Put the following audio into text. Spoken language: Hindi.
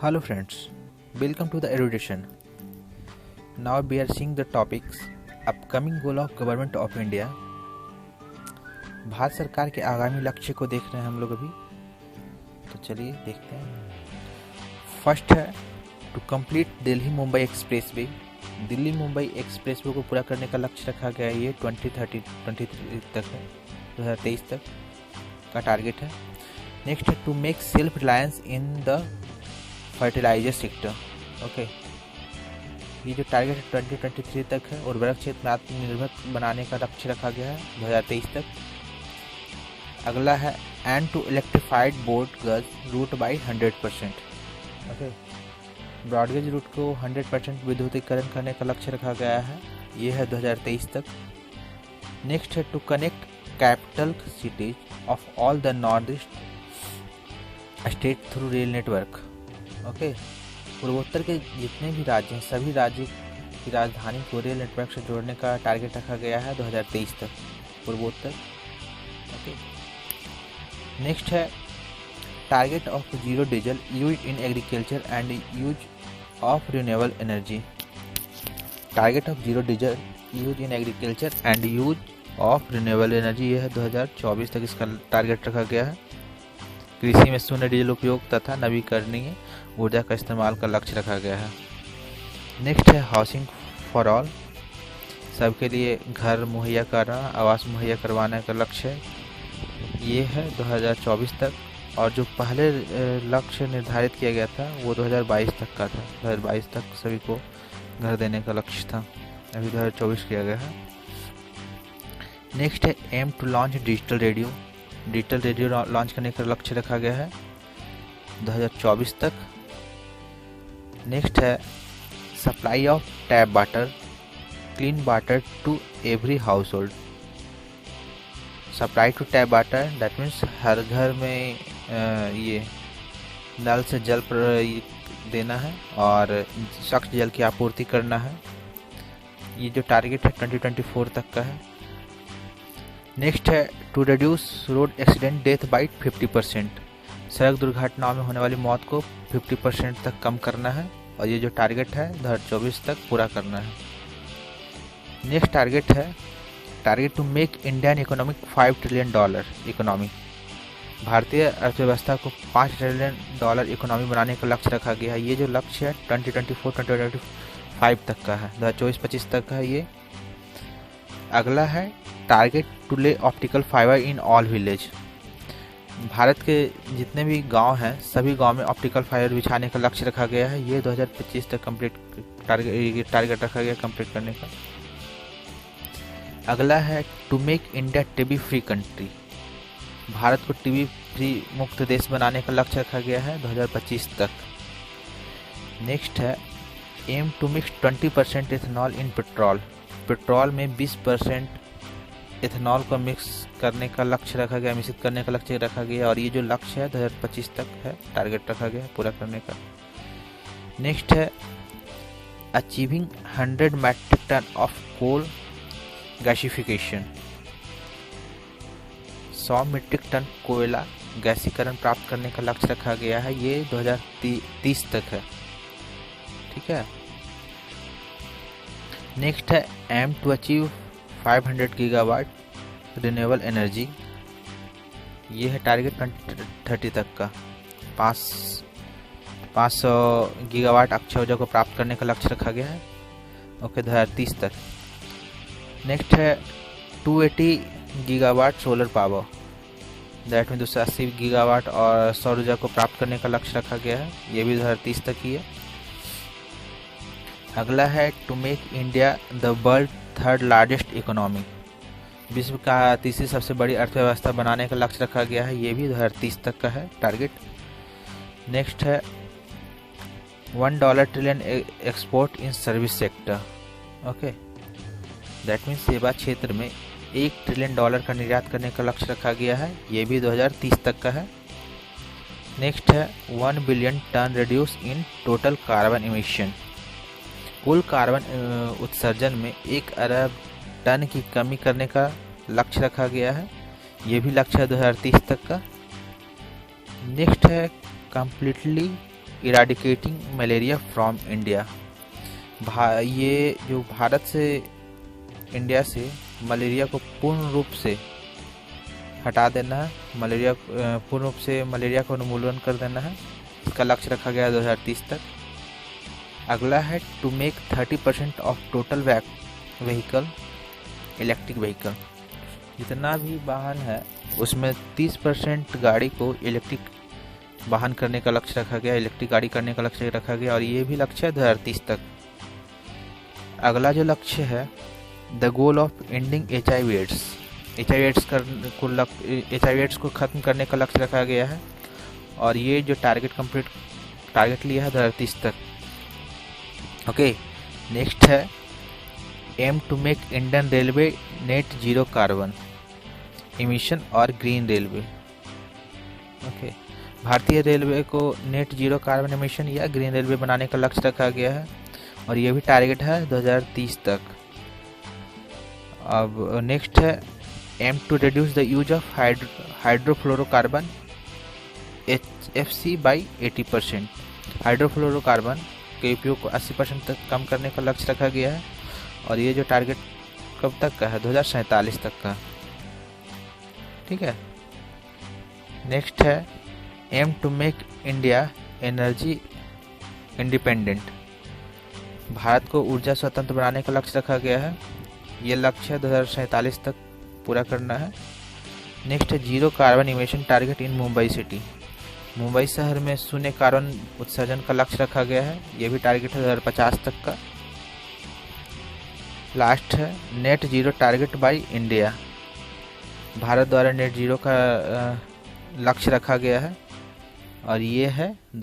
Hello friends, welcome to the erudition. Now we are seeing the topics upcoming goal of Government of India. Bharat सरकार के आगामी लक्ष्य को देख रहे हैं हम लोग अभी, तो चलिए देखते हैं। फर्स्ट है to complete Delhi Mumbai expressway. Delhi Mumbai expressway को पूरा करने का लक्ष्य रखा गया है। ये 2023 तक है, 2023 तक का टारगेट है। नेक्स्ट है to make self reliance in the fertiliser sector. Okay, ये जो टारगेट है 2023 तक है। उर्वरक क्षेत्र में आत्मनिर्भर बनाने का लक्ष्य रखा गया है 2023 तक। अगला है end to electrified broad gauge route by 100%। Okay, broad gauge route को 100% विद्युतीकरण करने का लक्ष्य रखा गया है। ये है 2023 तक। नेक्स्ट है to connect capital cities of all the north east state through rail network. Okay, पूर्वोत्तर के जितने भी राज्य हैं सभी राज्य की राजधानी को रेल नेटवर्क से जोड़ने का टारगेट रखा गया है 2023 तक पूर्वोत्तर। ओके, नेक्स्ट है target of zero diesel use in agriculture and use of renewable energy. Target of zero diesel use in agriculture and use of renewable energy, यह है 2024 तक इसका टारगेट रखा गया है। कृषि में शून्य डीजल उपयोग तथा नवीकरणीय ऊर्जा का इस्तेमाल का लक्ष्य रखा गया है। नेक्स्ट है हाउसिंग फॉर ऑल, सबके लिए घर मुहैया करना, आवास मुहैया करवाने का लक्ष्य है। ये है 2024 तक, और जो पहले लक्ष्य निर्धारित किया गया था वो 2022 तक का था। 2022 तक सभी को घर देने का लक्ष्य था, अभी 2024 किया गया है। नेक्स्ट है aim to launch digital radio. Digital radio launch करने का लक्ष्य रखा गया है 2024 तक। नेक्स्ट है supply of tap water, clean water to every household. Supply to tap water that means हर घर में ये नल से जल देना है और स्वच्छ जल की आपूर्ति करना है। ये जो टारगेट है 2024 तक का है। नेक्स्ट है to reduce road accident death by 50%। सड़क दुर्घटनाओं में होने वाली मौत को 50% तक कम करना है, और ये जो टारगेट है 2024 तक पूरा करना है। नेक्स्ट टारगेट है target to make Indian economic $5 trillion economy. भारतीय अर्थव्यवस्था को $5 ट्रिलियन इकोनॉमी बनाने का लक्ष्य रखा गया है। ये जो लक्ष्य है 2024-2025 तक का है, 2024-25 तक का है ये। अगला है टारगेट टू ले optical fibre in all village. Bharat के जितने भी गांव हैं सभी गांव में ऑप्टिकल फाइबर बिछाने का लक्ष्य रखा गया है। ये 2025 तक कंप्लीट टारगेट रखा गया कंप्लीट करने का। अगला है to make India TB free country. भारत को टीबी फ्री मुक्त देश बनाने का लक्ष्य रखा गया है 2025 तक। नेक्स्ट है aim to mix 20% ethanol in petrol. Petrol में 20% इथेनॉल को मिक्स करने का लक्ष्य रखा गया, मिश्रित करने का लक्ष्य रखा गया, और ये जो लक्ष्य है 2025 तक है टारगेट रखा गया पूरा करने का। नेक्स्ट है achieving 100 metric ton of coal gasification. 100 metric ton कोयला गैसीकरण प्राप्त करने का लक्ष्य रखा गया है। ये 2030 तक है, ठीक है। नेक्स्ट है aim to achieve 500 gigawatt renewable energy. ये है टारगेट 2030 तक का। 500 गीगावाट अक्षय ऊर्जा को प्राप्त करने का लक्ष्य रखा गया है, ओके, 2030 तक। नेक्स्ट है 280 गीगावाट सोलर पावर, दैट में 280 गीगावाट और सौर ऊर्जा को प्राप्त करने का लक्ष्य रखा गया है। ये भी 2030 तक ही है। अगला है to make India the world third largest economy. विश्व का तीसरी सबसे बड़ी अर्थव्यवस्था बनाने का लक्ष्य रखा गया है। ये भी 2030 तक का है टारगेट। नेक्स्ट है $1 trillion export in service sector. Okay, that means सेवा क्षेत्र में $1 ट्रिलियन का निर्यात करने का लक्ष्य रखा गया है। ये भी 2030 तक का है। नेक्स्ट है 1 billion ton reduce in total carbon emission. कुल कार्बन उत्सर्जन में 1 अरब टन की कमी करने का लक्ष्य रखा गया है। ये भी लक्ष्य है 2030 तक का। नेक्स्ट है completely eradicating malaria from India. ये जो भारत से इंडिया से मलेरिया को पूर्ण रूप से हटा देना है, पूर्ण रूप से मलेरिया को उन्मूलन कर देना है। इसका लक्ष्य रखा गया है 2030 तक। अगला है to make 30% of total vehicle electric vehicle. जितना भी वाहन है उसमें 30% गाड़ी को इलेक्ट्रिक वाहन करने का लक्ष्य रखा गया, इलेक्ट्रिक गाड़ी करने का लक्ष्य रखा गया, और ये भी लक्ष्य है 2030 तक। अगला जो लक्ष्य है the goal of ending HIV AIDS को खत्म करने का लक्ष्य रखा गया है, और ये जो टारगेट लिया है 2030 तक। ओके, नेक्स्ट है aim to make Indian railway net zero carbon emission और ग्रीन रेलवे। ओके, भारतीय रेलवे को नेट जीरो कार्बन इमिशन या ग्रीन रेलवे बनाने का लक्ष्य रखा गया है, और ये भी टारगेट है 2030 तक। अब नेक्स्ट है aim to reduce the use of hydrofluorocarbon HFC by 80%। हाइड्रोफ्लोरोकार्बन के उपयोग को 80% तक कम करने का लक्ष्य रखा गया है, और ये जो टारगेट कब तक का है 2047 तक का। ठीक है, नेक्स्ट है aim to make India energy independent. भारत को ऊर्जा स्वतंत्र बनाने का लक्ष्य रखा गया है, ये लक्ष्य 2047 तक पूरा करना है। नेक्स्ट है जीरो कार्बन इमिशन टारगेट इन मुंबई सिटी। मुंबई शहर में शून्य कार्बन उत्सर्जन का लक्ष्य रखा गया है, ये भी टारगेट है 2050 तक का। लास्ट है net zero target by India. Bharat द्वारा नेट जीरो का लक्ष्य रखा गया है, और ये है